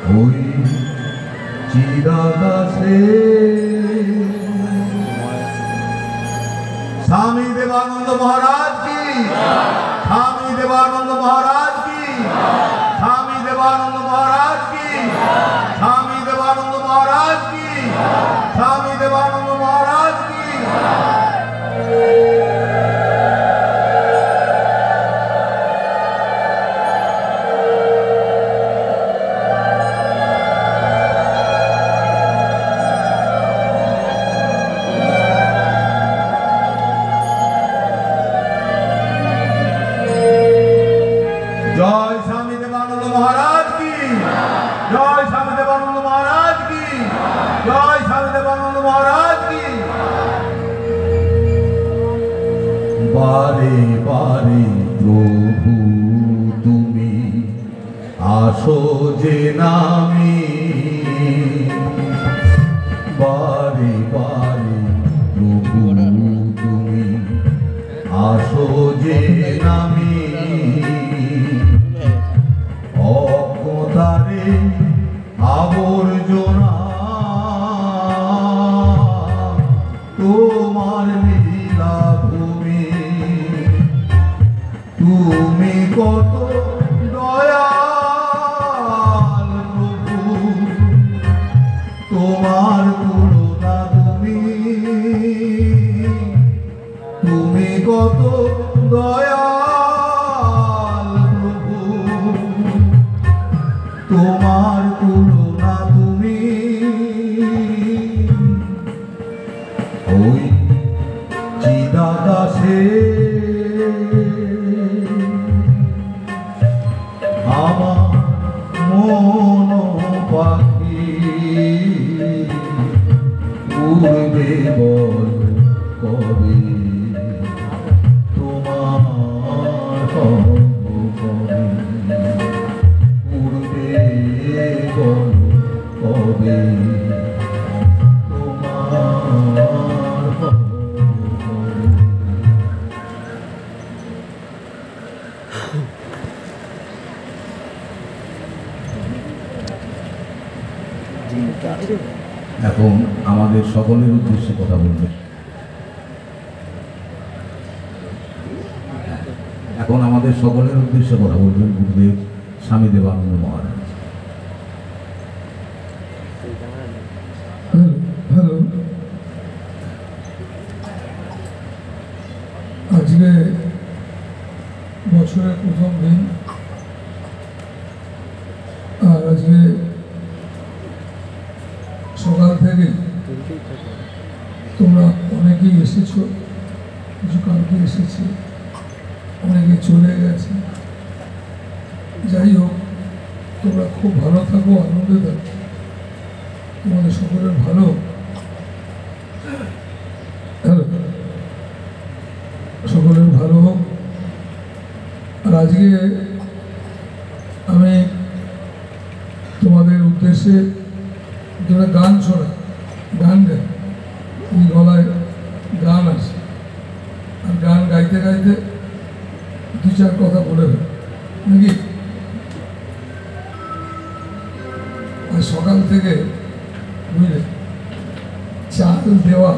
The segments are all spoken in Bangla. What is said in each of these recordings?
ওই চিরাকাশে স্বামী দেবানন্দ মহারাজ কি, স্বামী দেবানন্দ মহারাজ কি, স্বামী দেবানন্দ মহারাজ কি, স্বামী দেবানন্দ মহারাজ কি, স্বামী দেবানন্দ মহারাজ কি। জয় স্বামী দেবানন্দ মহারাজ কি, জয় স্বামী দেবানন্দ মহারাজ কি, জয় স্বামী দেবানন্দ মহারাজ কি। বারে বারে প্রভু তুমি আসো যে নামে, বারে বারে প্রভু তুমি আসো যে নামে, অজ্ঞতারে আবর্জনা তোমার লীলা ভূমি, তুমি কত দয়াল প্রভু, তোমার তুলনা তুমি, তুমি কত দয়াল প্রভু, তোমার তুলনা তুমি। ওই চিদাকাশে আমার মন পাখি উড়বে বল কবে, তোমার কবে উড়বে বল কবে, এখন আমাদের সকলের উদ্দেশ্যে কথা বলবেন, এখন আমাদের সকলের উদ্দেশ্যে কথা বলবেন গুরুদেব স্বামী দেবানন্দ মহারাজ। হ্যালো, আজকে বছরের প্রথম দিন, আর আজকে সকাল থেকে তোমরা অনেকেই এসেছো, কিছু কালকে এসেছে, অনেকে চলে গেছে। যাই হোক, তোমরা খুব ভালো থাকো, আনন্দে থাকো, তোমাদের সকলের ভালো। হ্যালো, সকলের ভালো হোক। আর আজকে আমি তোমাদের উদ্দেশ্যে তোমরা গান শোনা, গান গাই, এই গলায় গান আছে, আর গান গাইতে গাইতে দু চার কথা বলে দেব নাকি। আর সকাল থেকে বুঝলে চাল দেওয়া,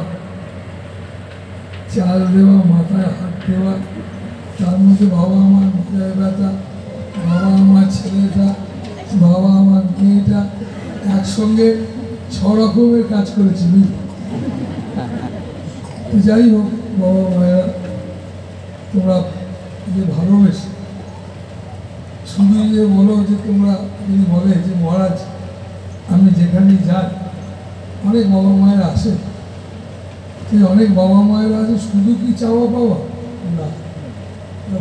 মাথায় হাত দেওয়া, তার মধ্যে বাবা আমার মাথায় ব্যথা, বাবা আমার ছেলেটা, বাবা আমার মেয়েটা, একসঙ্গে 6 রকমের কাজ করেছি। যাই হোক, বাবা মায়েরা তোমরা যে ভালোবেসে শুধু যে বলো যে তোমরা যদি বলে যে মহারাজ আমি যেখানেই যাই, অনেক বাবা মায়েরা আসে, অনেক বাবা মায়েরা আছে শুধু কি চাওয়া পাওয়া না,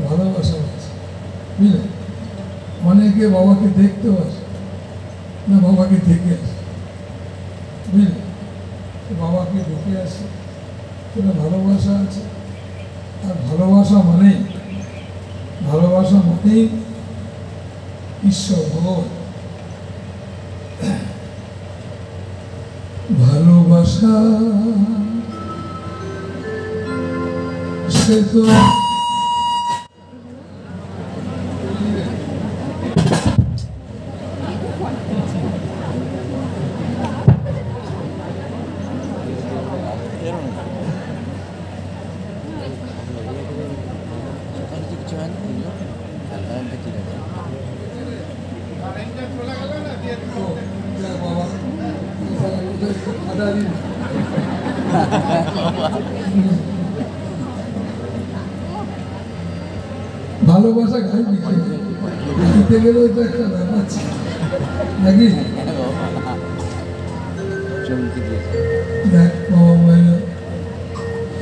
ভালোবাসা আছে বুঝলে। অনেকে বাবাকে দেখতেও আসে না, বাবাকে দেখে আসে বুঝলে, বাবাকে দেখে আসে, এটা ভালোবাসা আছে। আর ভালোবাসা মানেই ঈশ্বর, ভগবান। ভালোবাসা সে তো বাবা আদারি ভালোবাসা গাই দিতে গেলেও তো একটা ব্যাপার ছিল নাকি দেখ বাবা মাইনা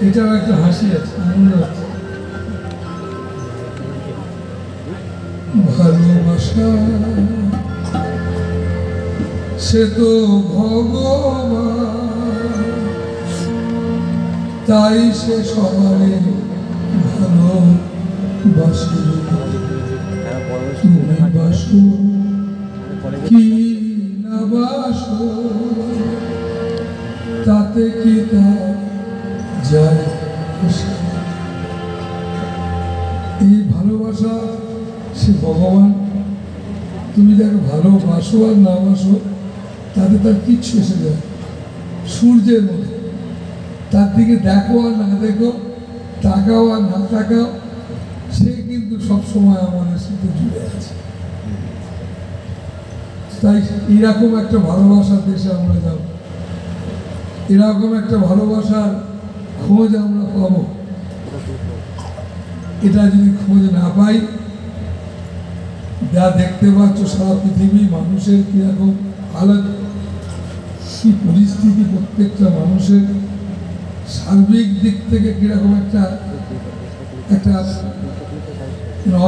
এটাও একটা হাসি আছে আনন্দ আছে ভালোবাসা সে তো ভগবান তাই সে সবাই ভালোবাসে তুমি বাসো কি না বাসো তাতে কি তা যায় আসে। এই ভালোবাসা সে ভগবান তুমি দেখো ভালোবাসো আর না বাসো তাতে তার কিচ্ছু এসে যায় সূর্যের মতো তার দিকে দেখো আর না দেখো তাকাও আর না তাকাও সে কিন্তু সবসময় আমাদের সাথে জুড়ে আছে। তাই এরকম একটা ভালোবাসার দেশে আমরা যাব এরকম একটা ভালোবাসার খোঁজ আমরা পাব এটা যদি খোঁজ না পাই যা দেখতে পাচ্ছ সারা পৃথিবী মানুষের কিরকম হালত কি পরিস্থিতি প্রত্যেকটা মানুষের সার্বিক দিক থেকে কিরকম একটা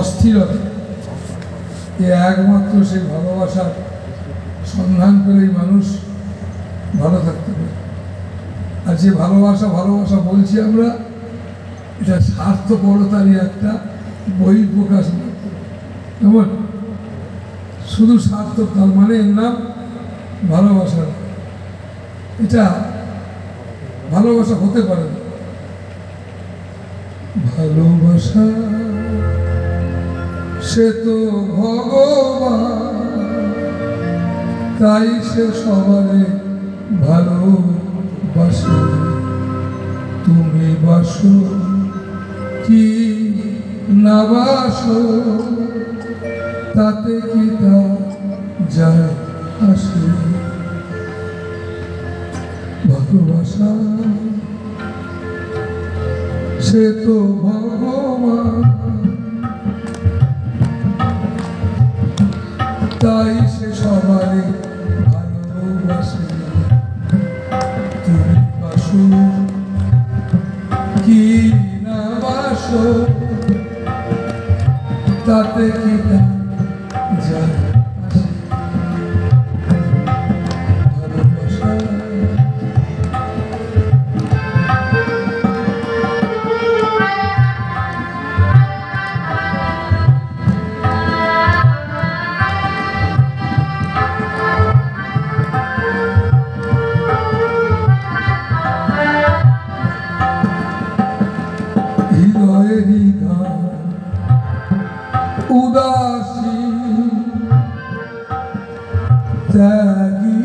অস্থিরতা একমাত্র সেই ভালোবাসার সন্ধান করেই মানুষ ভালো থাকতে পারে। আর যে ভালোবাসা বলছি আমরা এটা স্বার্থপরতারই একটা বহিঃপ্রকাশ কেমন শুধু স্বার্থ তার মানে এর নাম ভালোবাসা এটা ভালোবাসা হতে পারে না। ভালোবাসা সে তো ভগবান তাই সে সবারে ভালোবাসে তুমি বাসো কি না বাসো তাতে কি তা যায় আসে। ভালোবাসা সে তো ভগবান তাই সে সবাই ভালোবাসে তুমি বাসো কি না বাসো তাতে কি তা যায় আসে। ভালোবাসা উদাসী ত্যাগী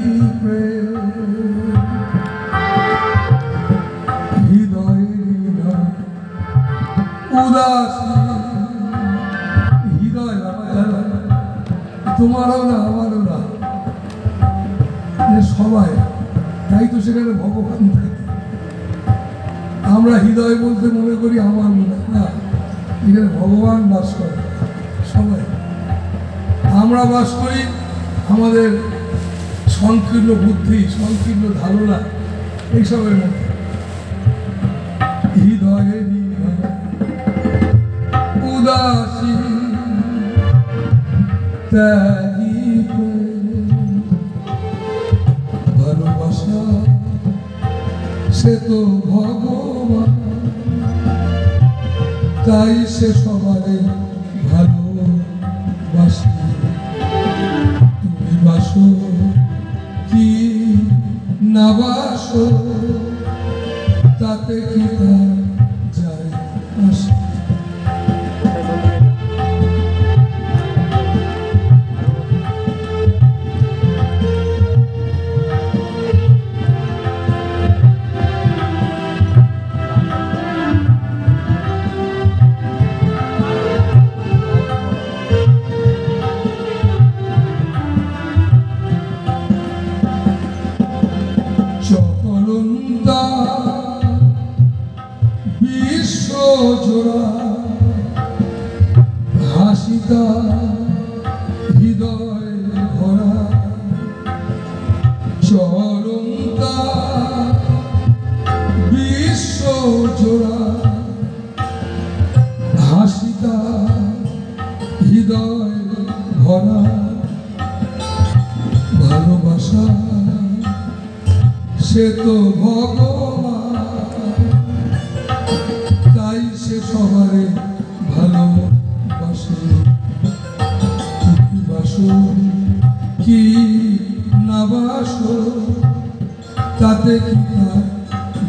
হৃদয় উদাসী হৃদয় তোমারও না আমারও না সবাই তাই তো সেখানে ভগবান থাকে। আমরা হৃদয় বলতে মনে করি আমার মনে না এখানে ভগবান বাস করে সবাই আমরা বাস করি আমাদের সংকীর্ণ বুদ্ধি সংকীর্ণ ধারণা এইসবের মধ্যে হৃদয়ে উদাসী ত্যাগী ভালোবাসা সে তো ভগবান তাই সে সবাই ভালোবাসে তুমি বাসো কি না বাসো তাতে কি তা যায় আসে। জোড়া হাসিতা হৃদয় ভরা চরণতা বিশ্ব জোড়া হাসিতা হৃদয় ভরা ভালোবাসা সে তো ভগবান, তাই সে সবারে ভালোবাসে। কি বাসো কি না বাসো তাতে কি তার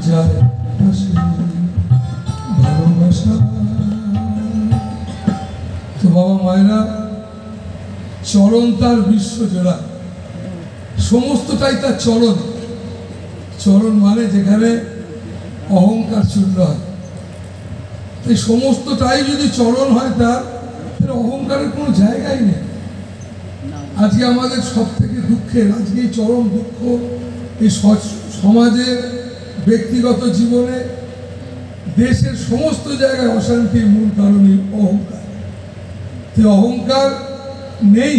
যায় আসে, ভালোবাসা। তো বাবা মায়েরা, চরণ তার বিশ্ব জোড়া, সমস্তটাই তার চরণ। চরণ মানে যেখানে অহংকার চূর্ণ হয়, এই সমস্তটাই যদি চরণ হয় তার, তাহলে অহংকারের কোনো জায়গাই নেই। আজকে আমাদের সব থেকে দুঃখের, আজকে এই চরম দুঃখ, এই সমাজের ব্যক্তিগত জীবনে দেশের সমস্ত জায়গায় অশান্তির মূল কারণই অহংকার। অহংকার নেই,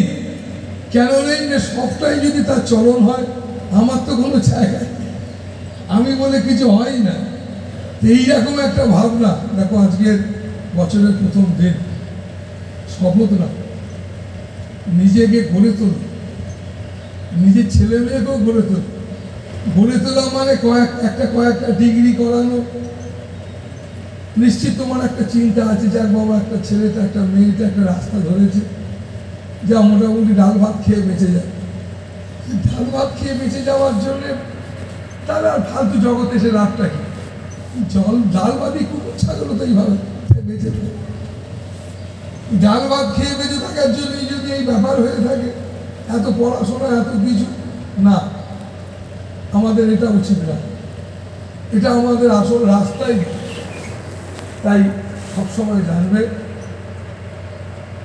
কেন নেই না, সবটাই যদি তার চরণ হয়, আমার তো কোনো জায়গায় আমি বলে কিছু হয় না। এইরকম একটা ভাবনা। দেখো আজকের বছরের প্রথম দিন, শপথ না, নিজেকে গড়ে তোলো, নিজের ছেলে মেয়েকেও গড়ে তোলো। গড়ে তোলা মানে কয়েকটা ডিগ্রি করানো। নিশ্চিত তোমার একটা চিন্তা আছে, যাক বাবা একটা ছেলেটা একটা মেয়েটা একটা রাস্তা ধরেছে, যা মোটামুটি ডাল ভাত খেয়ে বেঁচে যায়। ডাল ভাত খেয়ে বেঁচে যাওয়ার জন্যে তাহলে আর ফালতু জগতে এসে লাভটা কি? ডাল ভাতই কুকুর ছাগল তো এইভাবে বেঁচে থাকে। ডাল ভাত খেয়ে বেঁচে থাকার জন্যই যদি এই ব্যাপার হয়ে থাকে, এত পড়াশোনা এত কিছু না, আমাদের এটা উচিত না, এটা আমাদের আসল রাস্তাই। তাই সবসময় জানবে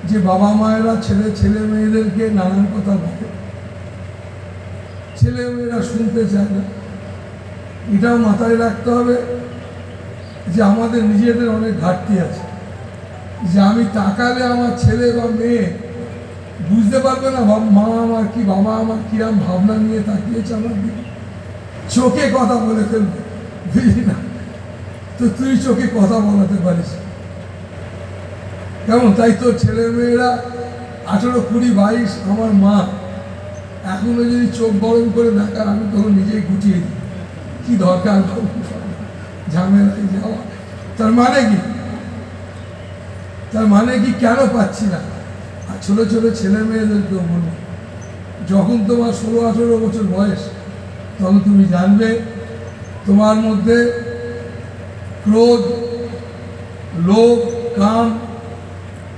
যে বাবা মায়েরা ছেলে মেয়েদেরকে নানান কথা বলে, ছেলে মেয়েরা শুনতে চায় না। এটাও মাথায় রাখতে হবে যে আমাদের নিজেদের অনেক ঘাটতি আছে, যে আমি তাকালে আমার ছেলে বা মেয়ে বুঝতে পারবে না মা আমার কি, বাবা আমার কিরম ভাবনা নিয়ে তাকিয়েছে আমার দিকে, চোখে কথা বলে ফেলবে, বুঝলি না? তো তুই চোখে কথা বলাতে পারিস কেমন? তাই তো ছেলে মেয়েরা 18, 20, 22, আমার মা এখনো যদি চোখ গরম করে দেখার, আমি তখন নিজেই গুটিয়ে দিই, কি দরকার ঝামেলায় যাওয়া। তার মানে কি? তার মানে কি? কেন পাচ্ছি না? আর ছোট ছোট ছেলে মেয়েদেরকেও বলবো, যখন তোমার 16-18 বছর বয়স, তখন তুমি জানবে তোমার মধ্যে ক্রোধ, লোভ, কাম,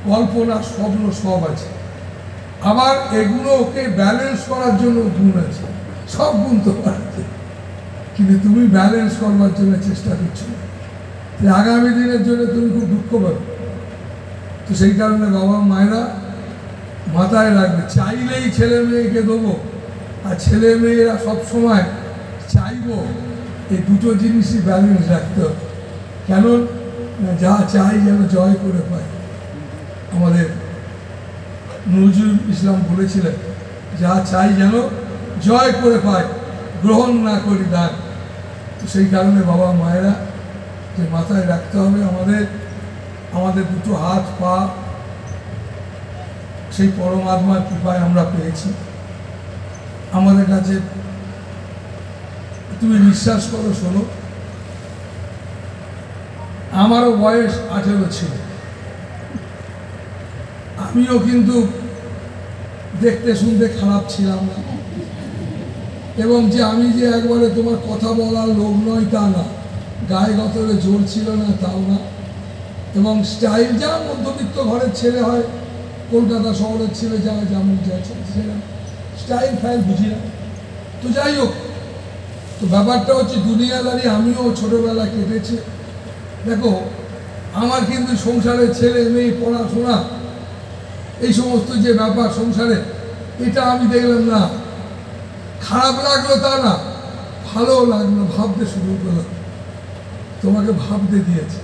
কল্পনা, স্বপ্ন সব আছে। আবার এগুলো ওকে ব্যালেন্স করার জন্য গুণ আছে, সব গুণ তোমার আছে, কিন্তু তুমি ব্যালেন্স করবার জন্য চেষ্টা করছো না। আগামী দিনের জন্য তুমি খুব দুঃখ পাবে। তো সেই কারণে বাবা মায়েরা মাথায় রাখবে, চাইলেই ছেলে মেয়েকে দেবো, আর ছেলে মেয়েরা সবসময় চাইবো, এই দুটো জিনিসই ব্যালেন্স রাখতে হবে। কেন? যা চাই যেন জয় করে পায়। আমাদের নজরুল ইসলাম বলেছিলেন, যা চাই যেন জয় করে পায়, গ্রহণ না করি দান। তো সেই কারণে বাবা মায়েরা যে মাথায় রাখতে হবে, আমাদের দুটো হাত পা সেই পরমাত্মার কৃপায় আমরা পেয়েছি। আমাদের কাছে তুমি বিশ্বাস করো, শোনো, আমারও বয়স 18 ছিল, আমিও কিন্তু দেখতে শুনতে খারাপ ছিলাম না, এবং যে আমি যে একবারে তোমার কথা বলার লোক নয় তা না, গায়ে গতরে জোর ছিল না তাও না, এবং স্টাইল যা মধ্যবিত্ত ঘরের ছেলে হয়, কলকাতা শহরের ছেলে যা যেমন যাচ্ছে সেরকম স্টাইল ফাইল বুঝি না। তো যাই হোক, তো ব্যাপারটা হচ্ছে দুনিয়াদারি আমিও ছোটোবেলা কেটেছি। দেখো আমার কিন্তু সংসারের ছেলে মেয়ে, পড়াশোনা, এই সমস্ত যে ব্যাপার সংসারে, এটা আমি দেখলাম না খারাপ লাগলো তা না, ভালো লাগলো, ভাবতে শুরু করলাম, তোমাকে ভাবতে দিয়েছে।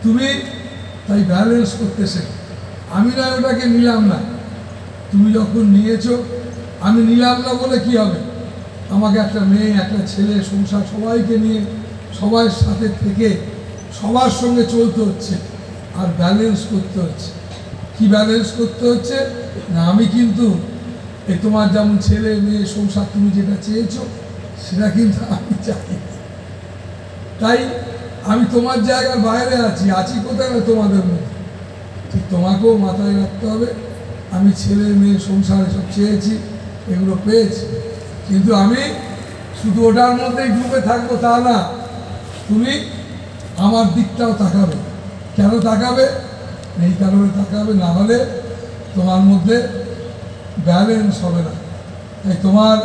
তুমি তাই ব্যালেন্স করতে শেখো। আমি না ওটাকে নিলাম না, তুমি যখন নিয়েছো, আমি নিলাম না বলে কি হবে? আমাকে একটা মেয়ে, একটা ছেলে, সংসার সবাইকে নিয়ে সবার সাথে থেকে সবার সঙ্গে চলতে হচ্ছে, আর ব্যালেন্স করতে হচ্ছে। কি ব্যালেন্স করতে হচ্ছে না, আমি কিন্তু এই তোমার যেমন ছেলে মেয়ে সংসার তুমি যেটা চেয়েছো সেটা কিন্তু আমি চাই। তাই আমি তোমার জায়গার বাইরে আছি কোথায় না তোমাদের মধ্যে। ঠিক তোমাকেও মাথায় রাখতে হবে, আমি ছেলে মেয়ে সংসার এসব চেয়েছি, এগুলো পেয়েছি, কিন্তু আমি শুধু ওটার মধ্যেই ডুবে থাকবো তা না, তুমি আমার দিকটাও তাকাবে। কেন তাকাবে? এই কারণে তাকাবে, না হলে তোমার মধ্যে ব্যালেন্স হবে না। তাই তোমার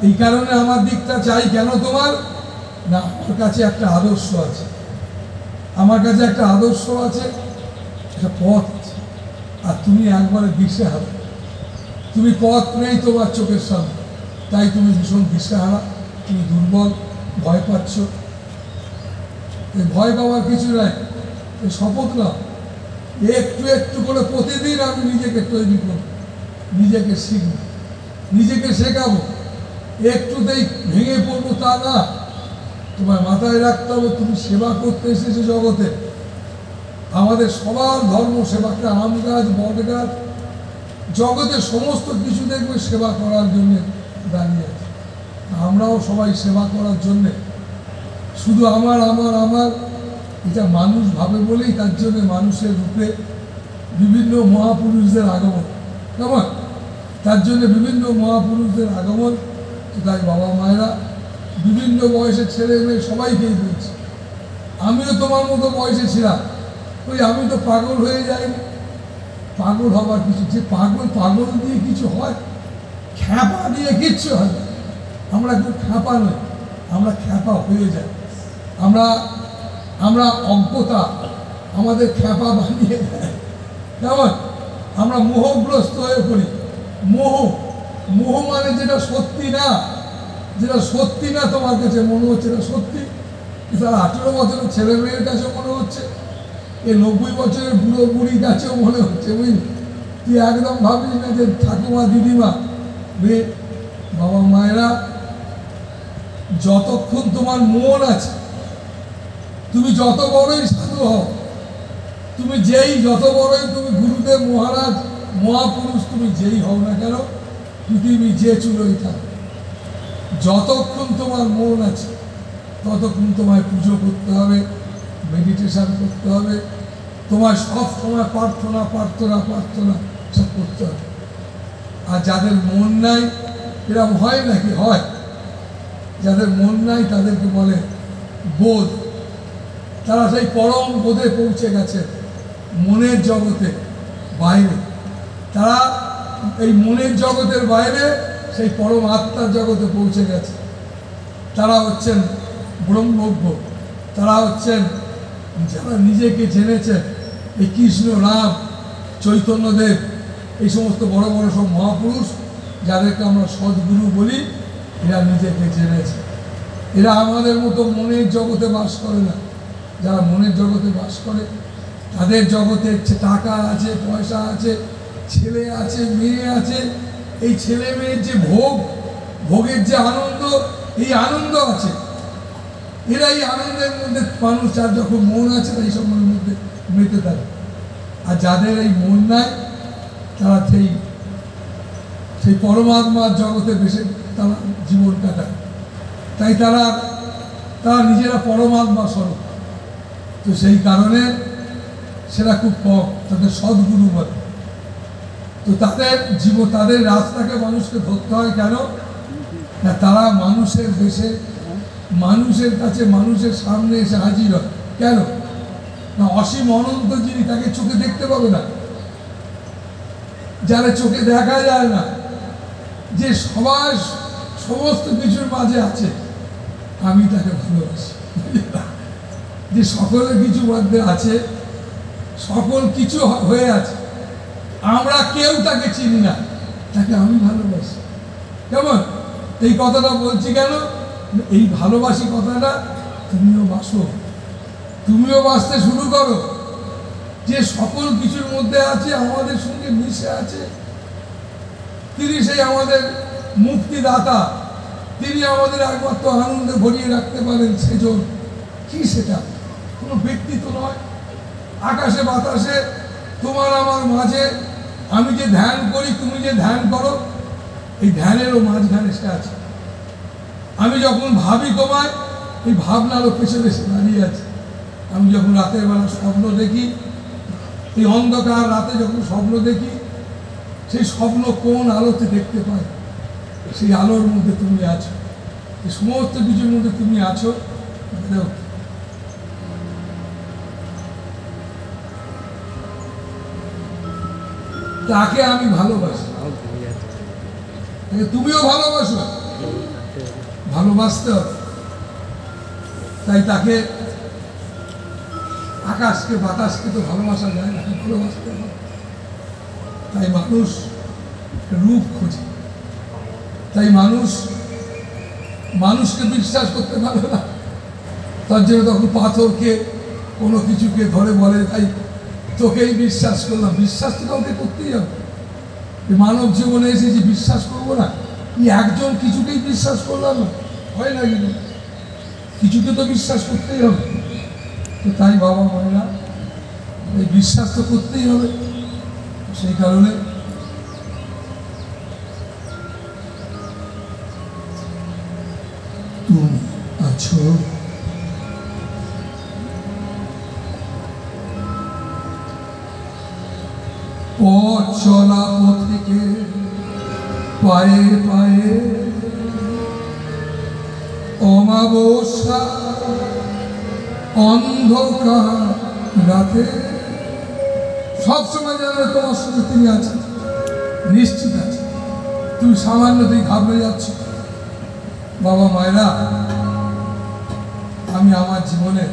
এই কারণে আমার দিকটা চাই। কেন তোমার? না, আমার কাছে একটা আদর্শ আছে, আমার কাছে একটা আদর্শ আছে, একটা পথ আছে, আর তুমি একবারে দিশেহারা। তুমি পথ নেই তোমার চোখের সামনে, তাই তুমি ভীষণ দিশেহারা, তুমি দুর্বল, ভয় পাচ্ছ। এই ভয় পাওয়ার কিছু নাই, এই শপথ না, একটু একটু করে প্রতিদিন আমি নিজেকে তৈরি করব, নিজেকে শিখব, নিজেকে শেখাবো। একটুতেই ভেঙে পড়বো তা না, তোমার মাথায় রাখতে হবে তুমি সেবা করতে এসেছো জগতে। আমাদের সবার ধর্ম সেবাটা, আম গাছ, বট গাছ, জগতের সমস্ত কিছু দেখবে সেবা করার জন্য দাঁড়িয়ে আছে। আমরাও সবাই সেবা করার জন্যে, শুধু আমার আমার আমার এটা মানুষ ভাবে বলেই তার জন্য মানুষের রূপে বিভিন্ন মহাপুরুষদের আগমন, কেমন? তার জন্য বিভিন্ন মহাপুরুষদের আগমন। তাই বাবা মায়েরা বিভিন্ন বয়সের ছেলে মেয়ে সবাইকেই বলছে, আমিও তোমার মতো বয়সে ছিলাম, ওই আমি তো পাগল হয়ে যাইনি। পাগল হবার কিছু, যে পাগল দিয়ে কিছু হয়? খ্যাপা দিয়ে কিচ্ছু হয় না। আমরা একটু খ্যাপা নই, আমরা খ্যাপা হয়ে যাই। আমরা অজ্ঞতা আমাদের খ্যাপা বানিয়ে দেয়, কেমন? আমরা মোহগ্রস্ত হয়ে পড়ি। মোহ মানে যেটা সত্যি না, যেটা সত্যি না তোমার কাছে মনে হচ্ছে এটা সত্যি, তার 18 বছরের ছেলে মেয়ের কাছেও মনে হচ্ছে, এই 90 বছরের বুড়ো বুড়ির কাছেও মনে হচ্ছে, বুঝলি? তুই একদম ভাবিস না যে ঠাকুমা দিদিমা মেয়ে বাবা মায়েরা, যতক্ষণ তোমার মন আছে, তুমি যত বড়ই সাধু হও, তুমি যত বড়ই তুমি গুরুদেব মহারাজ মহাপুরুষ তুমি যেই হও না কেন, পৃথিবী যে চুলোই থাকো, যতক্ষণ তোমার মন আছে ততক্ষণ তোমায় পুজো করতে হবে, মেডিটেশন করতে হবে, তোমার সব সময় প্রার্থনা প্রার্থনা প্রার্থনা সব করতে হবে। আর যাদের মন নাই, এরকম হয় নাকি? হয়। যাদের মন নাই তাদেরকে বলে বোধ। তারা সেই পরম বোধে পৌঁছে গেছে, মনের জগতে বাইরে। তারা এই মনের জগতের বাইরে সেই পরম আত্মার জগতে পৌঁছে গেছে। তারা হচ্ছেন ব্রহ্মজ্ঞ, তারা হচ্ছেন যারা নিজেকে জেনেছেন। এই কৃষ্ণ, রাম, চৈতন্যদেব, এই সমস্ত বড় বড় সব মহাপুরুষ যাদেরকে আমরা সদ্গুরু বলি, এরা নিজেকে জেনেছে। এরা আমাদের মতো মনের জগতে বাস করে না। যারা মনের জগতে বাস করে তাদের জগতে টাকা আছে, পয়সা আছে, ছেলে আছে, মেয়ে আছে। এই ছেলে মেয়ের যে ভোগের যে আনন্দ, এই আনন্দ আছে। এরা এই আনন্দের মধ্যে মানুষ, যার যখন মন আছে তাই সব মনের মধ্যে মেতে থাকে। আর যাদের এই মন নাই, তারা সেই পরমাত্মার জগতে বেশি তারা জীবন কাটায়। তাই তারা নিজেরা পরমাত্মা স্বরূপ। তো সেই কারণে সেটা খুব কম, তাদের সদ্গুরু বলে। তো তাদের রাস্তাকে মানুষকে ধরতে হয় কেন না? তারা মানুষের দেশে, মানুষের কাছে, মানুষের সামনে এসে হাজির হয়। কেন না? অসীম অনন্ত যিনি, তাকে চোখে দেখতে পাবে না, যারা চোখে দেখা যায় না, যে সবার সমস্ত কিছুর মাঝে আছে, আমি তাকে ভালোবাসি। যে সকলের কিছু মধ্যে আছে, সকল কিছু হয়ে আছে, আমরা কেউ তাকে চিনি না, তাকে আমি ভালোবাসি। কেমন? এই কথাটা বলছি কেন? এই ভালোবাসি কথাটা তুমিও বাসো, তুমিও বাসতে শুরু করো। যে সকল কিছুর মধ্যে আছে, আমাদের সঙ্গে মিশে আছে, তিনি সেই আমাদের মুক্তিদাতা, তিনি আমাদের একমাত্র আনন্দে ভরিয়ে রাখতে পারেন। সেজন কি? সেটা কোনো ব্যক্তি তো নয়। আকাশে বাতাসে তোমার আমার মাঝে আমি যে ধ্যান করি, তুমি যে ধ্যান করো, এই ধ্যানেরও মাঝখানে সে আছে। আমি যখন ভাবি তোমায়, এই ভাবনারও পেছনে সে দাঁড়িয়ে আছে। আমি যখন রাতের বেলা স্বপ্ন দেখি, এই অন্ধকার রাতে যখন স্বপ্ন দেখি, সেই স্বপ্ন কোন আলোতে দেখতে পাই, সেই আলোর মধ্যে তুমি আছো, এই সমস্ত কিছুর মধ্যে তুমি আছো। তাকে আমি ভালোবাসি, তুমিও ভালোবাসো, ভালোবাসতে হবে। তাই তাকে, আকাশকে বাতাসকে তো ভালোবাসা যায় না, ভালোবাসতে হবে। তাই মানুষ রূপ খোঁজে, তাই মানুষকে বিশ্বাস করতে পারে না। তার জন্য তখন পাথরকে, কোনো কিছুকে ধরে বলে, তাই তোকেই বিশ্বাস করলাম। বিশ্বাস তো কাউকে করতেই হবে। মানব জীবনে এসে যে বিশ্বাস করবো না, একজন কিছুকেই বিশ্বাস করলাম না, হয় না? কিন্তু কিছুকে তো বিশ্বাস করতেই হবে। তো তাই বাবা মায়েরা, এই বিশ্বাস তো করতেই হবে। সেই কারণে তুমি আছো, পথ চলা পথিকে পায়ে পায়ে, অমাবস্যা অন্ধকার রাতে, সবসময় জানো তোমার সঙ্গে তিনি আছেন, নিশ্চিত আছে। তুমি সামান্যতেই ঘাবড়ে যাচ্ছ। বাবা মায়েরা, আমি আমার জীবনে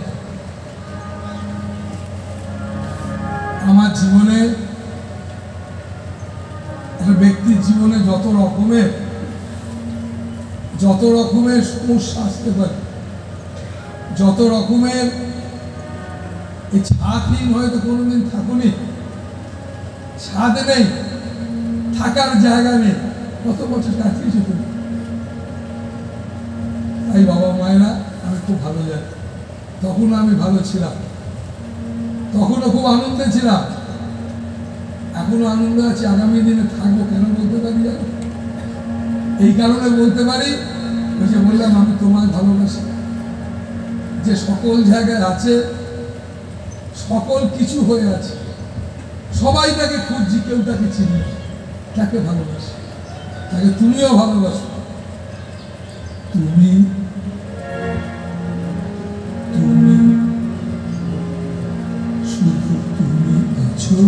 একটা ব্যক্তির জীবনে যত রকমের সমস্যা আসতে পারে, যত রকমের, এই ছাদহীন হয়তো কোনোদিন থাকুনি, ছাদ নেই, থাকার জায়গা নেই, কত বছর কাটিয়েছে তুমি। তাই বাবা মায়েরা, আমি খুব ভালো জানি, তখনও আমি ভালো ছিলাম, তখনও খুব আনন্দে ছিলাম, এখনো আনন্দ আছে, আগামী দিনে থাকবো। কেন বলতে পারি জানো? এই কারণে বলতে পারি, ওই যে বললাম আমি তোমায় ভালোবাসি, যে সকল জায়গায় আছে, সকল কিছু হয়ে আছে, সবাই তাকে খুঁজছি, কেউ তাকে চিনি, তাকে ভালোবাসি, তাকে তুমিও ভালোবাসো। তুমি শুধু তুমি আছো,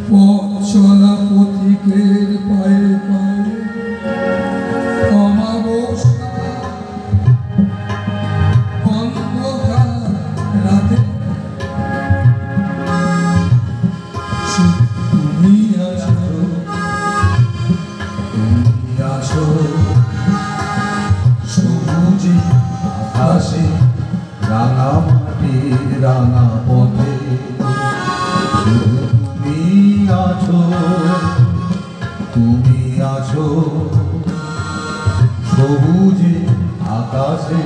পথ চলা পথিকের পায়ে পায়ে, অমাবস্যা অন্ধকার রাতে, তুমি আছো, সবুজে আকাশে, রাঙা মাটির রাঙা পথে, তুমি আছো, সবুজে আকাশে,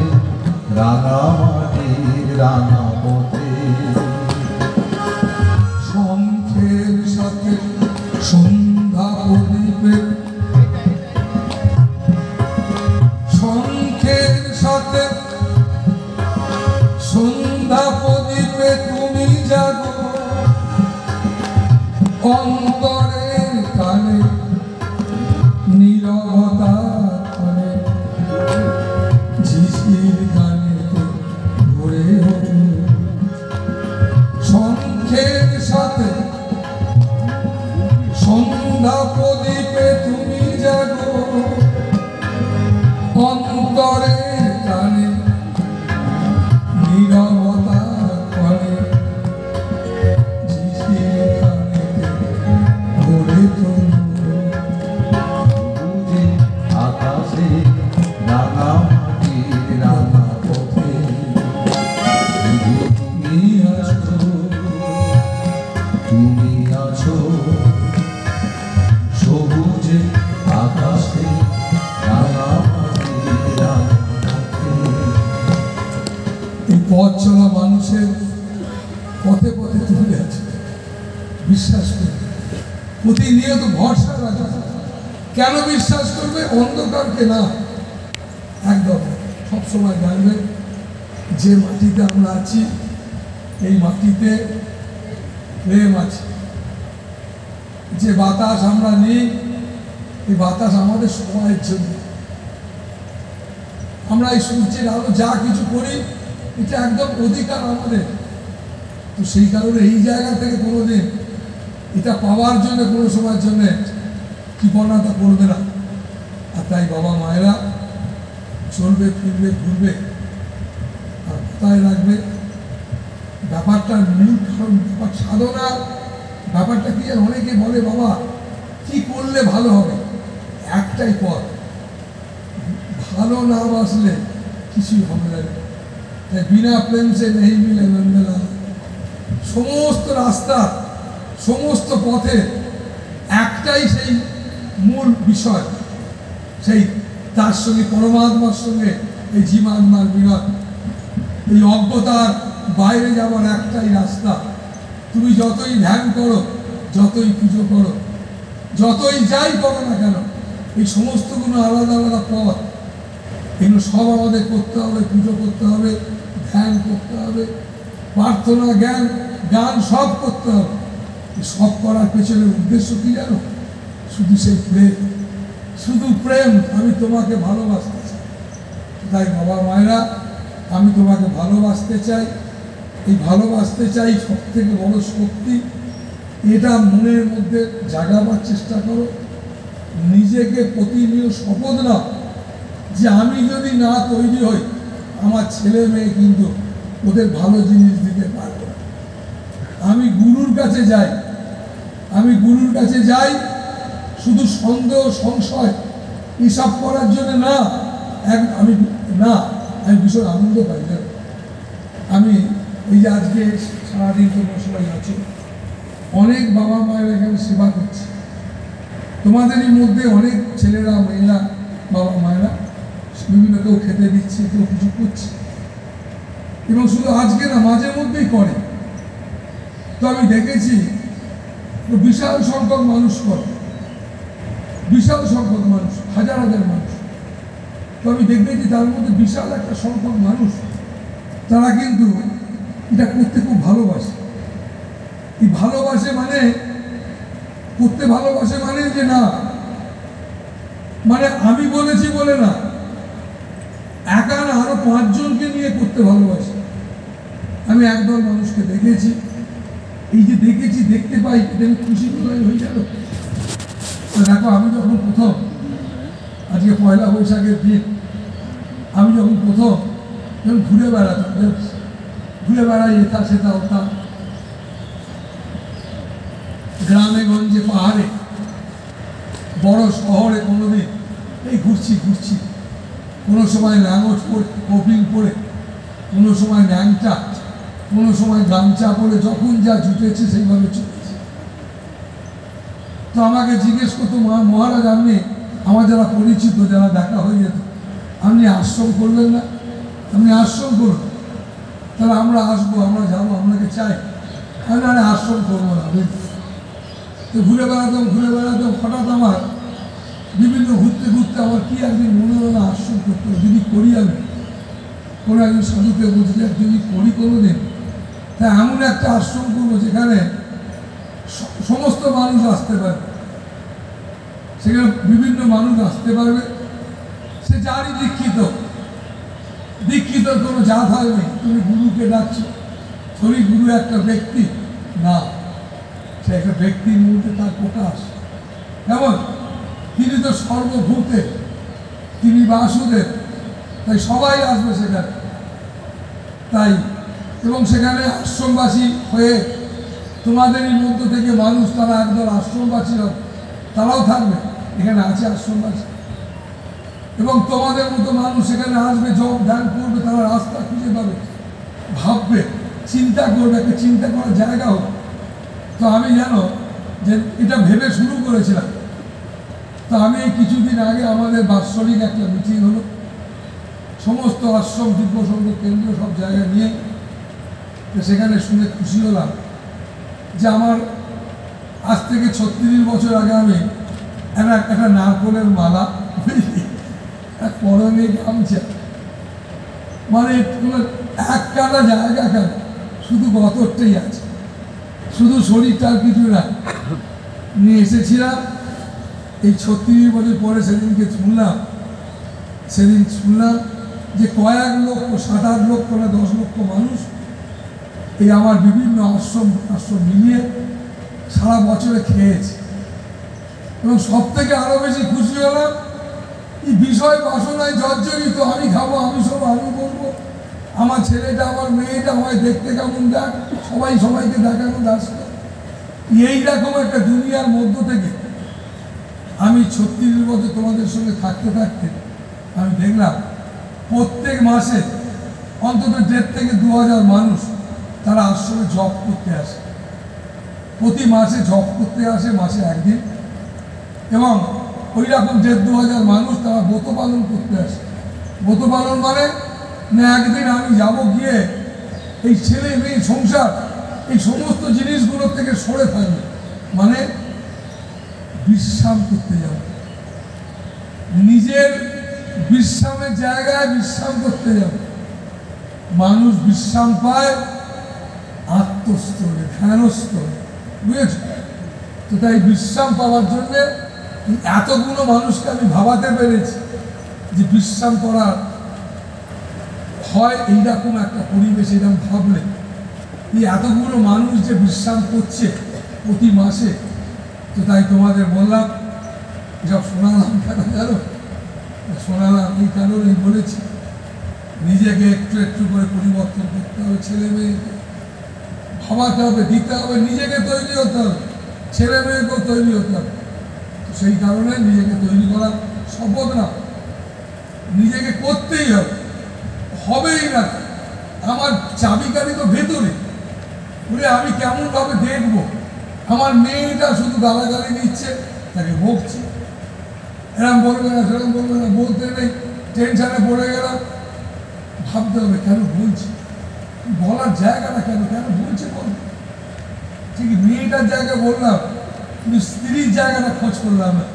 রাঙা মাটির রাঙা পথে। শঙ্খের সাথে সন্ধ্যা প্রদীপে, শঙ্খের সাথে সন্ধ্যা প্রদীপে তুমি জাগো, অন্তরের কানে নীরবতার কানে, ঝিঝির গানে ভরে ওঠো, আকাশে এই পথ চলা মানুষের পথে পথে তুলে আছে, বিশ্বাস করবে, প্রতিনিয়ত ভরসা রাখা। কেন বিশ্বাস করবে? অন্ধকারকে না, একদম সবসময় জানবে যে মাটিতে আমরা আছি এই মাটিতে প্রেম আছে। যে বাতাস আমরা নিই এই বাতাস আমাদের সময়ের জন্য। আমরা এই সূর্যের আলো যা কিছু করি এটা একদম অধিকার আমাদের। তো সেই কারণে এই জায়গা থেকে কোনোদিন এটা পাওয়ার জন্য কোনো সময়ের জন্য কৃপণতা করবে না। আর তাই বাবা মায়েরা চলবে, ফিরবে, ঘুরবে, আর মাথায় রাখবে ব্যাপারটার মূল কারণ, ব্যাপার সাধনা ব্যাপারটা কি আর অনেকে বলে বাবা কি করলে ভালো হবে, একটাই পথ, ভালো না বাসলে কিছুই হবে না। তাই বিনা প্রেম সে নেই মিলে মেলা। সমস্ত রাস্তা, সমস্ত পথে একটাই সেই মূল বিষয়, সেই তার সঙ্গে পরমাত্মার সঙ্গে এই জীবাত্মার বিরোধ। এই অজ্ঞতার বাইরে যাওয়ার একটাই রাস্তা। তুমি যতই ধ্যান করো, যতই পুজো করো, যতই যাই করো না কেন, এই সমস্তগুলো আলাদা আলাদা পথ। এগুলো সব আমাদের করতে হবে, পুজো করতে হবে, ধ্যান করতে হবে, প্রার্থনা, জ্ঞান, গান সব করতে হবে। সব করার পেছনের উদ্দেশ্য কি জানো? শুধু সেই প্রেম, শুধু প্রেম। আমি তোমাকে ভালোবাসতে চাই। তাই বাবা মায়েরা, আমি তোমাকে ভালোবাসতে চাই। এই ভালোবাসতে চাই সব থেকে বড় শক্তি। এটা মনের মধ্যে জাগাবার চেষ্টা করো। নিজেকে প্রতিনিয়ত শপথ নাও যে আমি যদি না তৈরি হই আমার ছেলে মেয়ে কিন্তু ওদের ভালো জিনিস দিতে পারবে না। আমি গুরুর কাছে যাই, আমি গুরুর কাছে যাই শুধু সন্দেহ সংশয় এসব করার জন্য না। আমি ভীষণ আনন্দ পাই। আমি এই যে আজকে সারাদিন তোমার সবাই আছো, অনেক বাবা মায়েরা এখানে সেবা করছে। তোমাদেরই মধ্যে অনেক ছেলেরা, মেয়েরা, বাবা মায়েরা বিভিন্ন কেউ খেতে দিচ্ছে, কেউ কিছু করছে, এবং শুধু আজকে না, মাঝে মধ্যেই করে। তো আমি দেখেছি বিশাল সংখ্যক মানুষ করে, বিশাল সংখ্যক মানুষ, হাজার হাজার মানুষ। তো আমি দেখেছি তার মধ্যে বিশাল একটা সংখ্যক মানুষ তারা কিন্তু এটা করতে খুব ভালোবাসে। এই ভালোবাসে মানে, করতে ভালোবাসে মানে যে না, মানে আমি বলেছি বলে না, একা না, আরো 5 জনকে নিয়ে করতে ভালোবাসে। আমি একদল মানুষকে দেখেছি, এই যে দেখেছি, দেখতে পাই, আমি খুশি হয়ে গেল। দেখো, আমি যখন প্রথম, আজকে পয়লা বৈশাখের দিন, আমি যখন প্রথম ঘুরে বেড়াতাম, ঘুরে বেড়াই এটা সেটা ওটা, গ্রামে গঞ্জে, পাহাড়ে, বড় শহরে কোনোদিন এই ঘুরছি, কোনো সময় ল্যাঙ্গোট পরে, কপিং পরে, কোনো সময় ন্যাংটা, কোনো সময় গামছা পরে, যখন যা জুটেছে সেইভাবে চলেছে। তো আমাকে জিজ্ঞেস করতো, মহারাজ আপনি, আমার যারা পরিচিত, যারা দেখা হয়ে যেত, আপনি আশ্রম করবেন না? আপনি আশ্রম করুন, তাহলে আমরা আসবো, আমরা যাবো, আপনাকে চাই। আমি আরে আশ্রম করবো না। তো ঘুরে বেড়াতাম, হঠাৎ আমার বিভিন্ন ঘুরতে আমার কি একদিন মনে হলো না, আশ্রম করতে হবে। যদি করি, আমি কোনো একজন সাধুকে বলছি যদি করি কোনো দিন, তা এমন একটা আশ্রম করবো যেখানে সমস্ত মানুষ আসতে পারবে, সেখানে বিভিন্ন মানুষ আসতে পারবে। সে যারই দীক্ষিত কোনো জাত হয় নেই। তুমি গুরুকে ডাকছো, তুমি গুরু একটা ব্যক্তি না, সে একটা ব্যক্তির মধ্যে তার প্রকাশ। কেমন? তিনি তো সর্বভূতে, তিনি বাসুদেব, তাই সবাই আসবে সেখানে। তাই এবং সেখানে আশ্রমবাসী হয়ে তোমাদেরই মধ্য থেকে মানুষ, তারা একদল আশ্রমবাসী হবে, তারাও থাকবে। এখানে আছে আশ্রমবাসী, এবং তোমাদের মতো মানুষ সেখানে আসবে, জব ধ্যান করবে, তারা রাস্তা খুঁজে পাবে, ভাববে, চিন্তা করবে, একটা চিন্তা করার জায়গা হোক। তো আমি জানো যে এটা ভেবে শুরু করেছিলাম। তো আমি কিছুদিন আগে আমাদের বাৎসরিক একটা মিটিং হলো, সমস্ত আশ্রম দিব্য সংঘ কেন্দ্র সব জায়গায় নিয়ে, তো সেখানে শুনে খুশি হলাম যে আমার আজ থেকে 36 বছর আগে আমি একটা নারকলের মালা, এক পরনে গামছা, মানে কোনো এক কাটা জায়গা কেন, শুধু গতরটাই আছে, শুধু শরীরটা আর কিছু না, নিয়ে এসেছিলাম। এই 36 বছর পরে সেদিন শুনলাম যে কয়েক লক্ষ, 7-8 লক্ষ না 10 লক্ষ মানুষ এই আমার বিভিন্ন আশ্রম মিলিয়ে সারা বছরে খেয়েছে। এবং সব থেকে আরো বেশি খুশি হলাম, এই বিষয় বাসনায় জর্জরিত, আমি খাবো, আমি বলবো, আমার ছেলেটা, আমার মেয়েটা হয় দেখতে কেমন, দেখ, সবাই সবাইকে দেখানো দাসটা, এইরকম একটা দুনিয়ার মধ্য থেকে আমি 36 বছর তোমাদের সঙ্গে থাকতে থাকতে আমি দেখলাম প্রত্যেক মাসে অন্তত 1,500 থেকে 2,000 মানুষ তারা আশ্রমে জব করতে আসে, প্রতি মাসে জব করতে আসে, মাসে একদিন। এবং ওই রকম 1,500-2,000 মানুষ তারা ব্রত পালন করতে আসে। ব্রত পালন মানে না একদিন আমি যাব গিয়ে এই ছেলে মেয়ে সংসার এই সমস্ত জিনিসগুলোর থেকে সরে থাকবে, মানে বিশ্রাম করতে যাব, নিজের বিশ্রামের জায়গায় বিশ্রাম করতে যাব। মানুষ বিশ্রাম পায় আত্মস্তরে, ধ্যানস্তরে, বুঝেছ? তো তাই বিশ্রাম পাওয়ার জন্যে এতগুলো মানুষকে আমি ভাবাতে পেরেছি যে বিশ্রাম করার হয় এইরকম একটা পরিবেশ, এরকম ভাবলে এই এতগুলো মানুষ যে বিশ্রাম করছে প্রতি মাসে। তো তাই তোমাদের বললাম, সব শোনালাম কেন জানো? শোনালাম এই কারণেই বলেছি, নিজেকে একটু একটু করে পরিবর্তন করতে হবে, ছেলে মেয়েকে ভাবাতে হবে, দিতে হবে, নিজেকে তৈরি হতে হবে, ছেলে মেয়েকেও তৈরি হতে হবে। তো সেই কারণে নিজেকে তৈরি করা শপথ না, নিজেকে করতেই হবে, হবেই না। আমার চাবিকারি তো ভেতরে, বলে আমি কেমনভাবে দেখবো, আমার মেয়েটা শুধু গালাগালি দিচ্ছে, তাকে বকছি, এরম বলবে না, সেরকম বলবে না, বলতে নেই, টেনশনে পড়ে গেলাম। ভাবতে হবে কেন বলছি, বলার জায়গাটা কেন বলছে বলবো। ঠিক মেয়েটার জায়গায় বললাম, কিন্তু স্ত্রীর জায়গাটা খোঁজ করলাম না।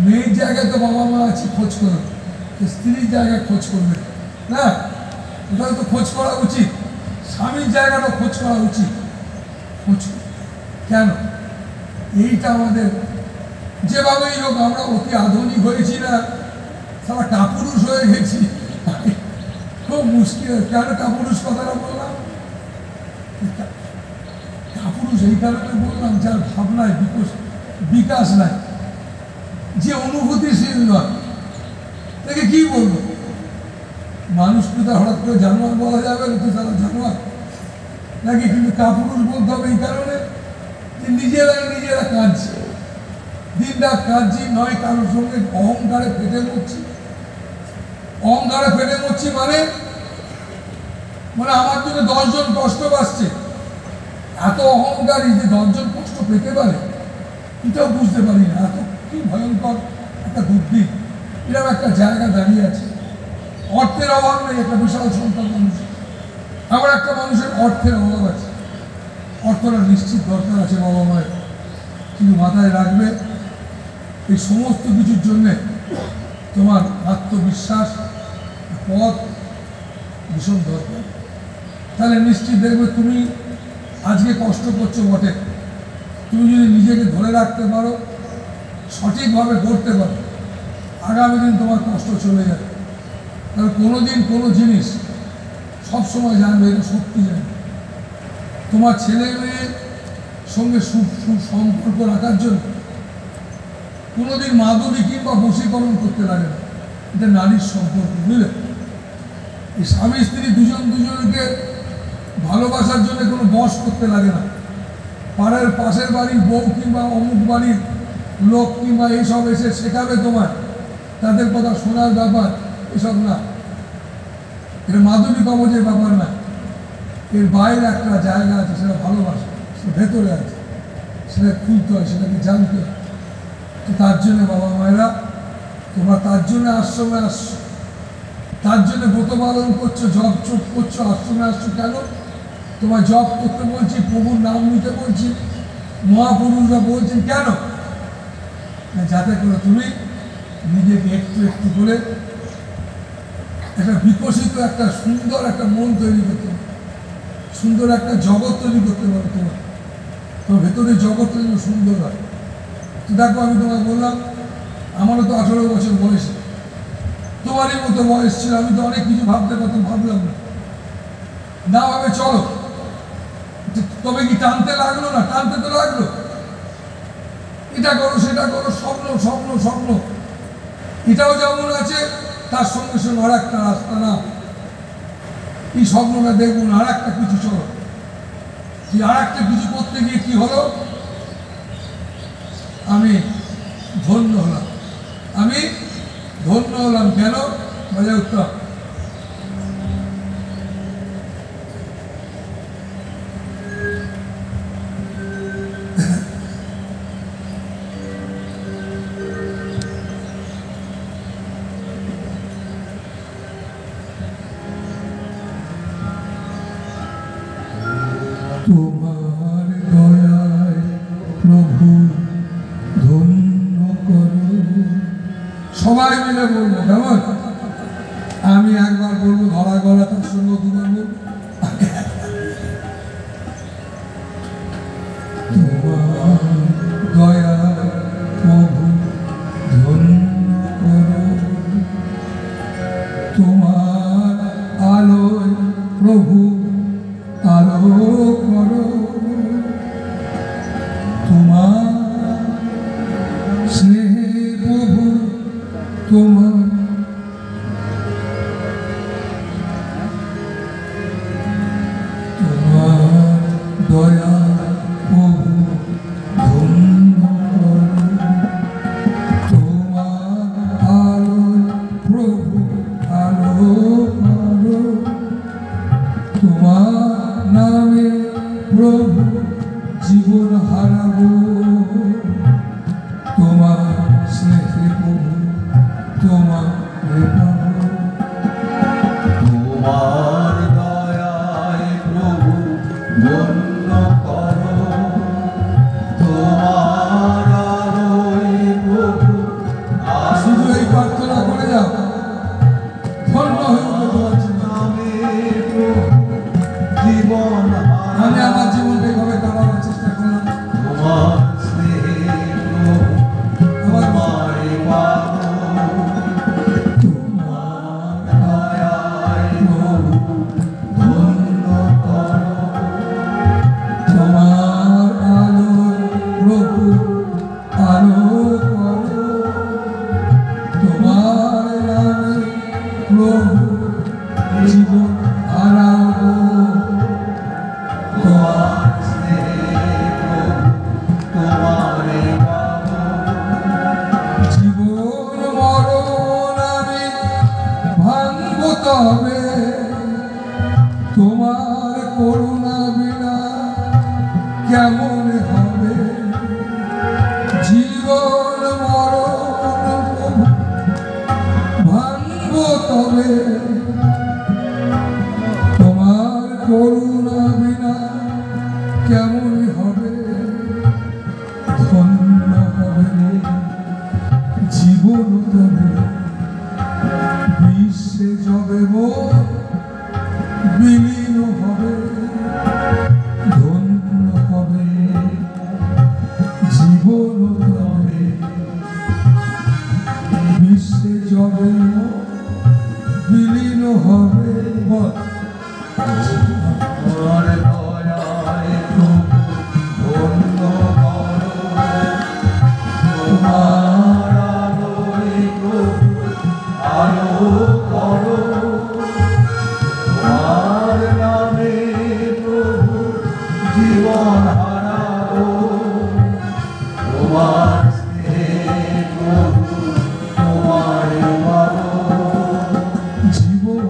মেয়ের জায়গায় তো বাবা মা আছে, খোঁজ করলাম, স্ত্রীর জায়গায় খোঁজ করবে না, ওটাও তো খোঁজ করা উচিত। স্বামীর জায়গাটা খোঁজ করা উচিত, খোঁজ কেন? এইটা আমাদের যেভাবেই হোক আমরা অতি আধুনিক হয়েছি না, সারা কাপুরুষ হয়ে গেছি, খুব মুশকিল। কেন কাপুরুষ কথাটা বললাম? কাপুরুষ এই কারণে বললাম, যার ভাবনায় বিকাশ নাই, যে অনুভূতিশীল নয়, তাকে কি বলবো? মানুষকে তো হঠাৎ করে জানোয়ার বলা যাবে না, তো তারা জানোয়ার নাকি? কিন্তু কাপুরুষ বলতে হবে এই কারণে যে নিজেরা কাঁদছে, দিন রাত কাঁদছি, নয় কারোর সঙ্গে অহংকারে ফেটে মরছি। অহংকারে ফেটে মরছি মানে আমার জন্য 10 জন কষ্ট পাচ্ছে, এত অহংকারী যে 10 জন কষ্ট পেতে পারে, এটাও বুঝতে পারি না। এত কি ভয়ঙ্কর একটা বুদ্ধি, এরকম একটা জায়গা দাঁড়িয়ে আছে। অর্থের অভাব নেই, একটা বিশাল সংখ্যক মানুষ, আবার একটা মানুষের অর্থের অভাব আছে। অর্থটা নিশ্চিত দরকার আছে বাবা মায়ের, কিন্তু মাথায় রাখবে এই সমস্ত কিছুর জন্যে তোমার আত্মবিশ্বাস, পথ ভীষণ দরকার। তাহলে নিশ্চিত দেখবে তুমি আজকে কষ্ট করছো বটে, তুমি যদি নিজেকে ধরে রাখতে পারো, সঠিকভাবে করতে পারো, আগামী দিন তোমার কষ্ট চলে যাবে। কারণ কোনোদিন কোনো জিনিস সবসময় জানবে, এটা সত্যি জানবে। তোমার ছেলে মেয়ের সঙ্গে সুসম্পর্ক রাখার জন্য কোনোদিন মাদুলি কিংবা বশীকরণ করতে লাগে না, এটা নারীর সম্পর্ক, বুঝলে? এই স্বামী স্ত্রী দুজনকে ভালোবাসার জন্য কোনো বশ করতে লাগে না। পাশের বাড়ির বউ কিংবা অমুক বাড়ির লোক কিংবা এইসব এসে শেখাবে তোমার, তাদের কথা শোনার ব্যাপার, এসব না। এটা মাধুরী কবচের ব্যাপার না, এর বাইরে একটা জায়গা আছে, সেটা ভালোবাসা, সেটা ভেতরে আছে, সেটা খুলতে হয়, সেটাকে জানতে হয়। তো তার জন্য বাবা মায়েরা তোমরা তার জন্য আশ্রমে আসছো, তার জন্য ব্রত পালন করছো, জপ চোপ করছো, আশ্রমে আসছো। কেন? তোমার জপ করতে বলছি, প্রভুর নাম নিতে বলছি, মহাপুরুষরা বলছেন। কেন? যাতে করে তুমি নিজেকে একটু একটু করে একটা বিকশিত, একটা সুন্দর একটা মন তৈরি করতে পারো, সুন্দর একটা জগৎ তৈরি করতে পারো। তোমার ভেতরে জগৎ যেন সুন্দর হয়। তো দেখো, আমি তোমায় বললাম আমারও তো 18 বছর বয়সে, তোমারই মতো বয়স ছিল। আমি তো অনেক কিছু ভাবতে পারতাম, ভাবলাম না ভাবে চলো। তবে কি টানতে লাগলো না? টানতে তো লাগলো। এটা করো, সেটা করো, স্বপ্ন স্বপ্ন স্বপ্ন। এটাও যেমন আছে, তার সঙ্গে সঙ্গে আর একটা রাস্তা। না, এই স্বপ্নটা দেখবো না, আর একটা কিছু চলো। আর একটা কিছু করতে গিয়ে কি হলো? আমি ধন্য হলাম। আমি ধন্য হলাম। কেন? বলে উত্তর, তোমার দয়ায় প্রভু ধন্য করো। সবাই মিলে বলবো, কেমন? আমি একবার বলবো ধরা গলা, তার সঙ্গে দুবার বলবো। তোমার দয়ায় প্রভু ধন্য করো, তোমার আলোয় প্রভু আলো করো, তোমার স্নেহে প্রভু তোমার দয়া প্রভু ধন্য করো, তোমার আলো প্রভু আলো করো, তোমার নামে প্রভু জীবন হারাবো, তোমার স্নেহে প্রভু তোমার পাবো। তোমার দয়ায় প্রভু ধন্য করো, তোমার আলোয় প্রভু শুধু এই প্রার্থনা করে যাও, ধন্য হয়ে তোমার জীবন। জীবন আমি আমার জীবনটা এইভাবে কাটানোর চেষ্টা করলাম। তোমার স্নেহে প্রভু তোমায় পাবো, তোমার দয়ায় প্রভু ধন্য করো, তোমার আলো প্রভু আলো করো, তোমার নামে প্রভু জীবন হারাবো, তোমার স্নেহে প্রভু তোমারে পাবো। জীবন মরণ আমি ভাঙব তবে, তোমার করুণা বিনা কেমন হবে। জীবন মরণ প্রভু ভাঙব তবে, তোমার করুণা বিনা কেমন হবে। ধন্য হবে জীবন তবে, বিশ্বে যবে মোর বিলীন হবে। ধন্য হবে জীবন তবে, বিশ্বে যবে মোর বিলীন হবে। তোমার দয়ায় প্রভু ধন্য করো, তোমার আলোয় প্রভু আলো করো, তোমার নামে প্রভু জীবন হারাবো, তোমার স্নেহে প্রভু তোমায় পাবো। জীবন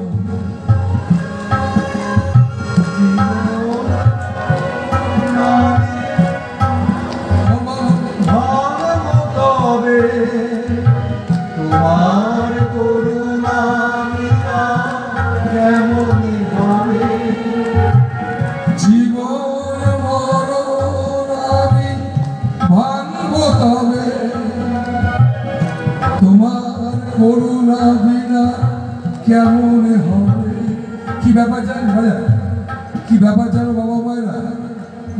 তোমার করুণা বিনা কেমন হবে। জীবন মরণ আমি ভাঙব তবে, তোমার করুণা বিনা কেমন হবে। কি ব্যাপার জানি ভাইয়া, কি ব্যাপার জানো বাবা মায়েরা?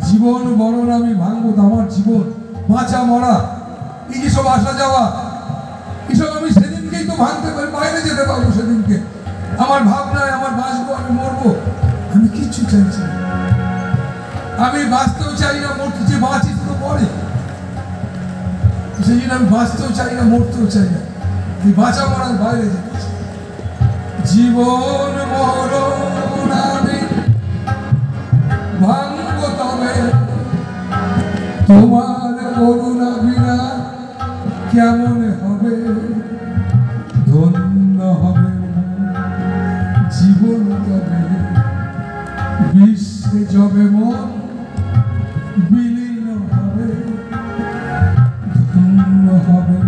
জীবন মরণ আমি ভাঙবো, তো আমার জীবন বাঁচা মরা এই যে সব আসা যাওয়া, এসব আমি সেদিনকেই তো ভাঙতে পারি, বাইরে যেতে পারবো সেদিনকে। আমার ভাবনায় আমার বাঁচবো, আমি মরবো, আমি কিচ্ছু চাইছি না। আমি বাঁচতেও চাই না, মরতে, যে বাঁচি তো পরে, সেই জন্য আমি বাঁচতেও চাই না, মরতেও চাই না, এই বাঁচা মরার বাইরে যেতে চাই। জীবন মরণ আমি ভাঙবো তবে, তোমার করুণা বিনা কেমন হবে। ধন্য হবে জীবন তবে, বিশ্বে যবে মন বিলীন হবে। ধন্য হবে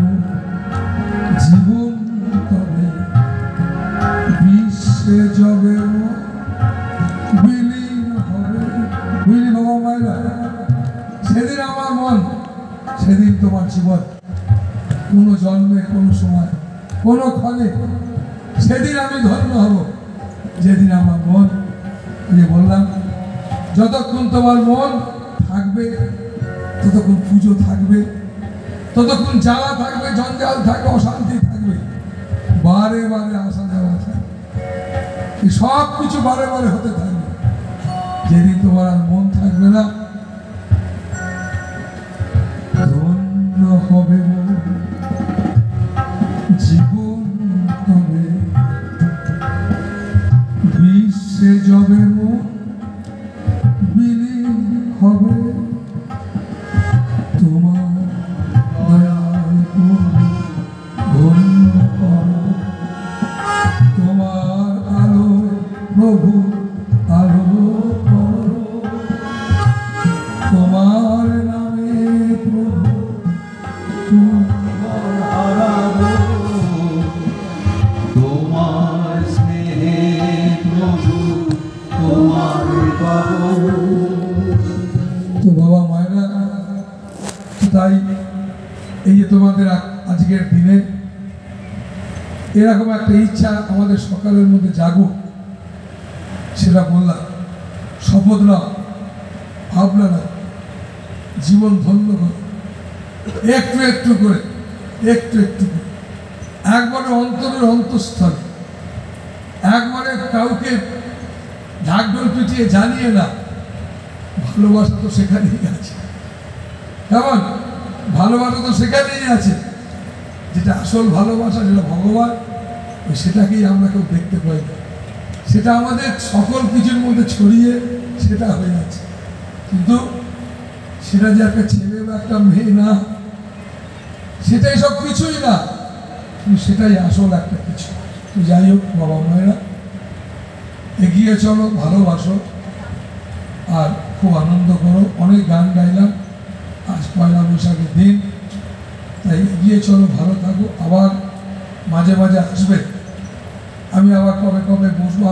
জীবন তবে, বিশ্বে যবে মন বিলীন হবে। বুঝলি বাবা মায়েরা, সেদিন আমার মন, সেদিন তোমার জীবন। কোনো জন্মে, কোনো সময়, কোনো ক্ষণে সেদিন আমি ধন্য হব, যেদিন আমার মন, যে বললাম, যতক্ষণ তোমার মন থাকবে ততক্ষণ পুজো থাকবে, ততক্ষণ জ্বালা থাকবে, জঞ্জাল থাকবে, অশান্তি থাকবে, বারে বারে আসা যাওয়া থাকবে, সব কিছু বারে বারে হতে থাকবে। যেদিন তোমার আর মন থাকবে না, ধন্য হবে জীবন তবে, বিশ্বে যবে মন বিলীন হবে। তোমার দয়াল ধন্য করো, তোমার আলো প্রভু আলো করো, তোমার নামে প্রভু হারাবো তোমার স্নেহে প্রভু, তোমার পাবো। তো বাবা মায়েরা, তাই এই যে তোমাদের আজকের দিনে এরকম একটা ইচ্ছা আমাদের সকালের মধ্যে জাগুক, সেটা বললাম, শপথ না, ভাবনা না, জীবন ধন্য করে, একটু একটু করে, একটু একটু করে, একবারে অন্তরের অন্তঃস্থলে, একবারে কাউকে ঢাকঢোল পিটিয়ে জানিয়ে না। ভালোবাসা তো সেখানেই আছে, কেমন ভালোবাসা তো সেখানেই আছে, যেটা আসল ভালোবাসা, যেটা ভগবান, সেটাকেই আমরা কেউ দেখতে পাই না। সেটা আমাদের সকল কিছুর মধ্যে ছড়িয়ে সেটা হয়ে আছে, কিন্তু সেটা যে একটা ছেলে বা একটা মেয়ে না, সেটাই সব কিছুই না, কিন্তু সেটাই আসল একটা কিছু। তো যাই হোক বাবা মায়েরা, এগিয়ে চলো, ভালোবাসো, আর খুব আনন্দ করো। অনেক গান গাইলাম, আজ পয়লা বৈশাখের দিন, তাই এগিয়ে চলো, ভালো থাকো। আবার মাঝে মাঝে আসবে, আমি আবার কবে কবে বসবো।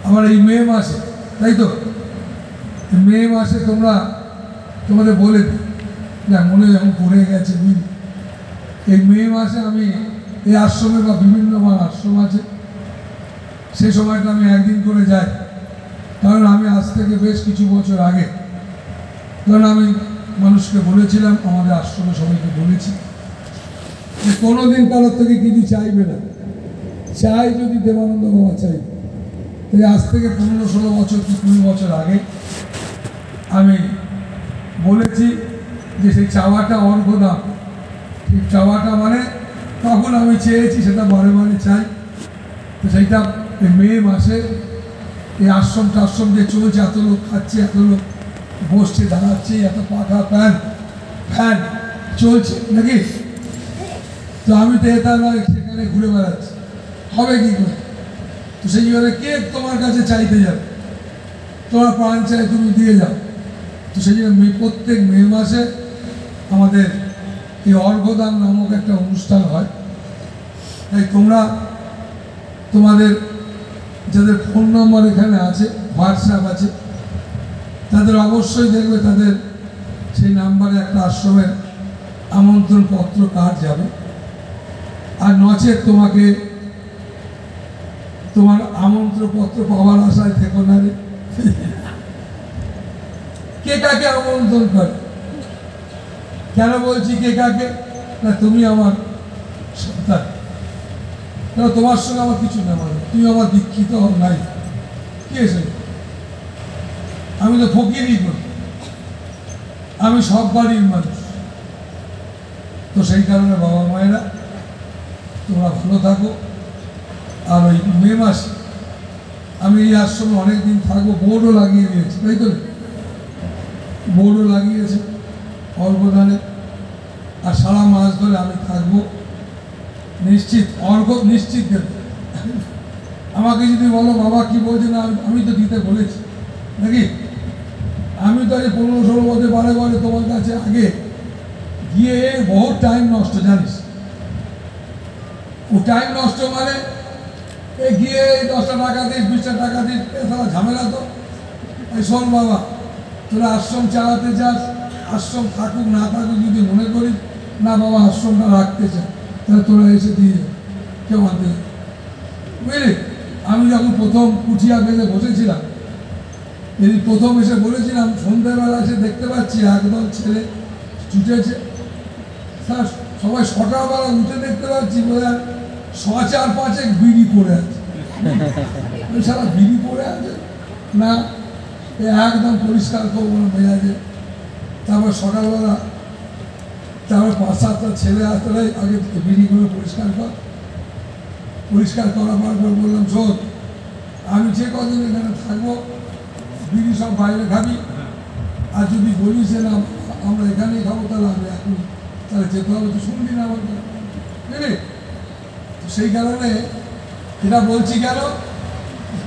আমার এই মে মাসে, তাই তো মে মাসে তোমাদের বলে দিই না, মনে যখন পড়ে গেছে, বুঝলি, এই মে মাসে আমি এই আশ্রমে বা বিভিন্ন আমার আশ্রম আছে, সে সময়টা আমি একদিন করে যাই। কারণ আমি আজ থেকে বেশ কিছু বছর আগে, কারণ আমি মানুষকে বলেছিলাম, আমাদের আশ্রমে সবাইকে বলেছি যে কোনোদিন কারোর থেকে কিছু চাইবে না, চাই যদি দেবানন্দ বাবা চাই। তাই আজ থেকে 15-16 বছর কি 20 বছর আগে আমি বলেছি যে সেই চাওয়াটা অর্ঘ দাম, সেই চাওয়াটা মানে তখন আমি চেয়েছি, সেটা বারে বারে চাই। তো সেইটা এই মে মাসে এই আশ্রম যে চলছে, এত লোক খাচ্ছে, এত লোক বসছে, দাঁড়াচ্ছে, এত পাখা ফ্যান চলছে নাকি, তো আমি তো এটা নয় সেখানে ঘুরে বেড়াচ্ছি, হবে কি করে? তো সেই জন্য কে তোমার কাছে চাইতে যাবে? তোমার প্রাণ চাই, তুমি দিয়ে যাও। তো সেই জন্য প্রত্যেক মে মাসে আমাদের এই অর্ঘদান নামক একটা অনুষ্ঠান হয়। তাই তোমরা তোমাদের যাদের ফোন নম্বর এখানে আছে, হোয়াটসঅ্যাপ আছে, তাদের অবশ্যই দেখবে তাদের সেই নাম্বারে একটা আশ্রমের আমন্ত্রণ পত্র কার্ড যাবে। আর নচেত তোমাকে তোমার আমন্ত্রণ পত্র পাওয়ার আশায় থেকো না রে। কে কাকে আমন্ত্রণ করে? কেন বলছি কে কাকে? না, তুমি আমার সন্তান, কেন তোমার সঙ্গে আমার কিছু না, মানে তুমি আমার দীক্ষিত নাই, কি এসে আমি তো ফকিরই করি, আমি সব বাড়ির মানুষ। তো সেই কারণে বাবা মায়েরা তোমরা ভালো থাকো। আর ওই মে মাসে আমি এই আশ্রমে অনেকদিন থাকবো, বোর্ডও লাগিয়ে দিয়েছি, তাই তো বোর্ডও লাগিয়েছে অর্ঘদানে। আর সারা মাস ধরে আমি থাকবো, নিশ্চিত অর্ঘ নিশ্চিত দেব। আমাকে যদি বলো বাবা কি বলছে না, আমি তো দিতে বলেছি নাকি? আমি তো আজ 15-16 বছর বারে বারে তোমার কাছে আগে গিয়ে বহু টাইম নষ্ট, জানিস? ও টাইম নষ্ট মানে গিয়ে 10টা টাকা দিস, 20টা টাকা দিস, তারা ঝামেলা। তো এই শোন বাবা, তোরা আশ্রম চালাতে যাস, আশ্রম থাকুক না থাকুক, যদি মনে করিস না বাবা আশ্রমটা রাখতে চায়, তাহলে তোরা এসে দিয়ে কেউ আনতে, বুঝলি? আমি যখন প্রথম কুচিয়া বেঁধে বসেছিলাম, যদি প্রথম এসে বলেছিলাম, সন্ধ্যাবেলা এসে দেখতে পাচ্ছি একদল ছেলে ছুটেছে, স্যার সবাই সকালবেলা উঠে দেখতে পাচ্ছি বোধ হয় 4-5 বিড়ি পড়ে আছে। সারা বিড়ি পড়ে আছে না, একদম পরিষ্কার করবো না মেজাজে। তারপর সকালবেলা তারপর 5-7টা ছেলে আসতে আগে বিড়িগুলো পরিষ্কার কর। পরিষ্কার করার পর বললাম, শোন আমি যে কদিন এখানে থাকবো বিড়ি সব বাইরে খাবি, আর যদি বলিস না আমরা এখানেই খাবো, তাহলে আমি এখন তাহলে যেতে হবে, তো শুনবি না আমার, বুঝলি? তো সেই কারণে এটা বলছি কেন,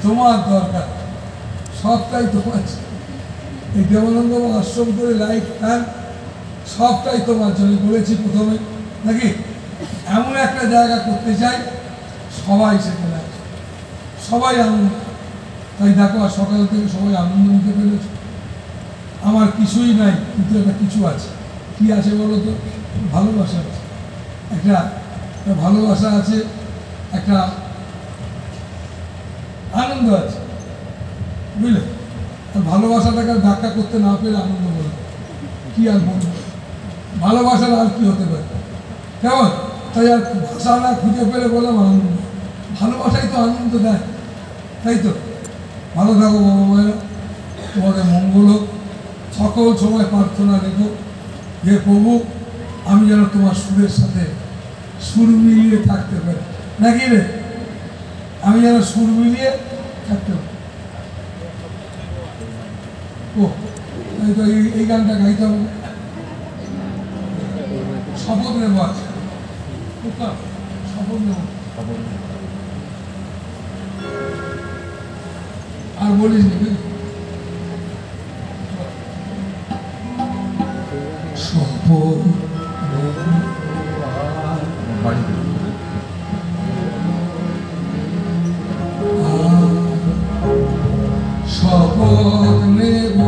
তোমার দরকার সবটাই তোমার। এই দেবানন্দ আশ্রম করে লাইট ফ্যান সবটাই তোমার জন্য বলেছি প্রথমে, নাকি? এমন একটা জায়গা করতে চাই সবাই সেখানে আছে, সবাই আনন্দ। তাই দেখো আর সকাল থেকে সবাই আনন্দ নিতে পেরেছ। আমার কিছুই নাই, কিন্তু একটা কিছু আছে। কি আছে বলো তো? ভালোবাসা আছে, একটা ভালোবাসা আছে, একটা আনন্দ আছে, বুঝলে? আর ভালোবাসাটাকে ব্যাখ্যা করতে না পেরে আনন্দ বলে কি আর বলবো? ভালোবাসার আর কি হতে পারে, কেমন? তাই আর ভাষা না খুঁজে পেলে বললাম আনন্দ। ভালোবাসাই তো আনন্দ দেয়, তাই তো? ভালো থাকো বাবা মায়েরা, তোমাদের মঙ্গল হোক। সকল সময় প্রার্থনা রেখো যে প্রভু আমি যেন তোমার সুরের সাথে সুর মিলিয়ে থাকতে পারি, নাকি রে? আমি যেন সুর মিলিয়ে থাকতে পারি। ও এই তো এই গানটা গাইতে হবে, শপথ নেব আছে, শপথ নেব। আর বলিস নি শপথ শপথ নেব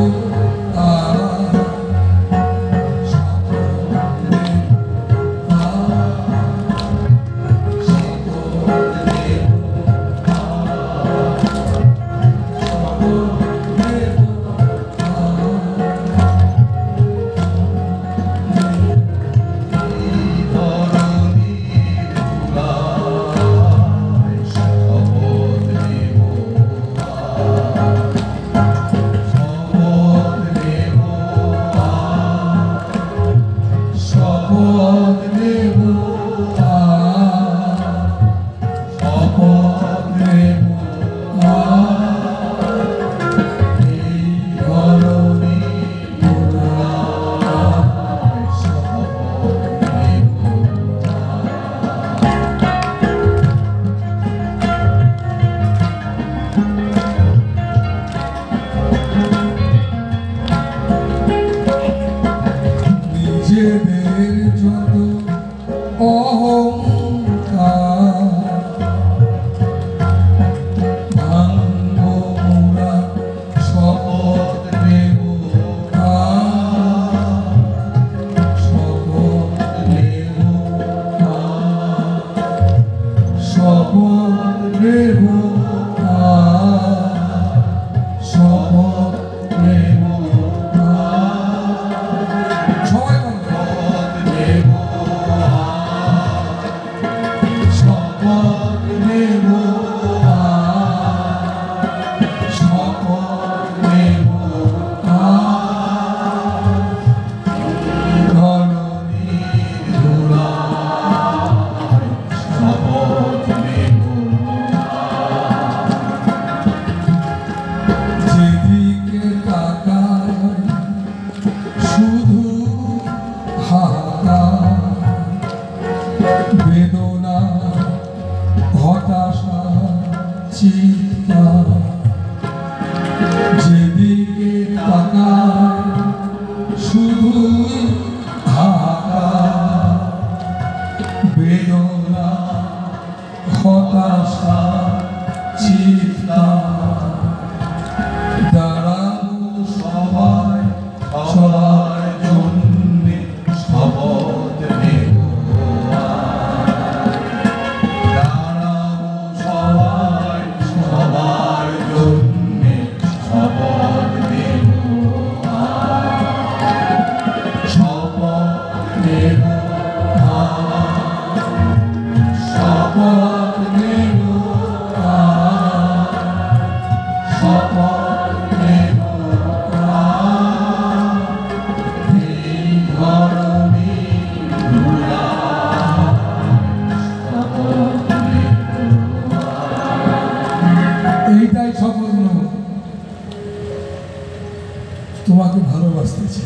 তোমাকে ভালোবাসতেছি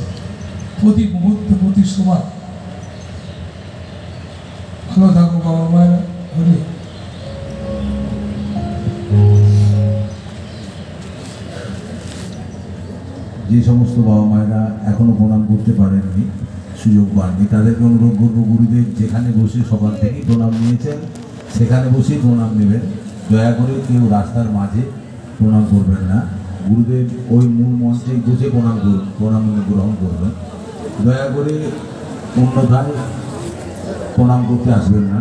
প্রতি মুহূর্তে প্রতি সময়। ভালো থাকো বাবা মায়েরা। হরি যে সমস্ত বাবা মায়েরা এখনো প্রণাম করতে পারেননি, সুযোগ পাননি, তাদেরকে অনুরোধ করবো গুরুদেব যেখানে বসে সকাল থেকেই প্রণাম নিয়েছেন সেখানে বসেই প্রণাম নেবেন। দয়া করে কেউ রাস্তার মাঝে প্রণাম করবেন না। গুরুদেব ওই মূল মঞ্চে বসে প্রণাম গ্রহণ করবেন। দয়া করে অন্যথায় প্রণাম করতে আসবেন না।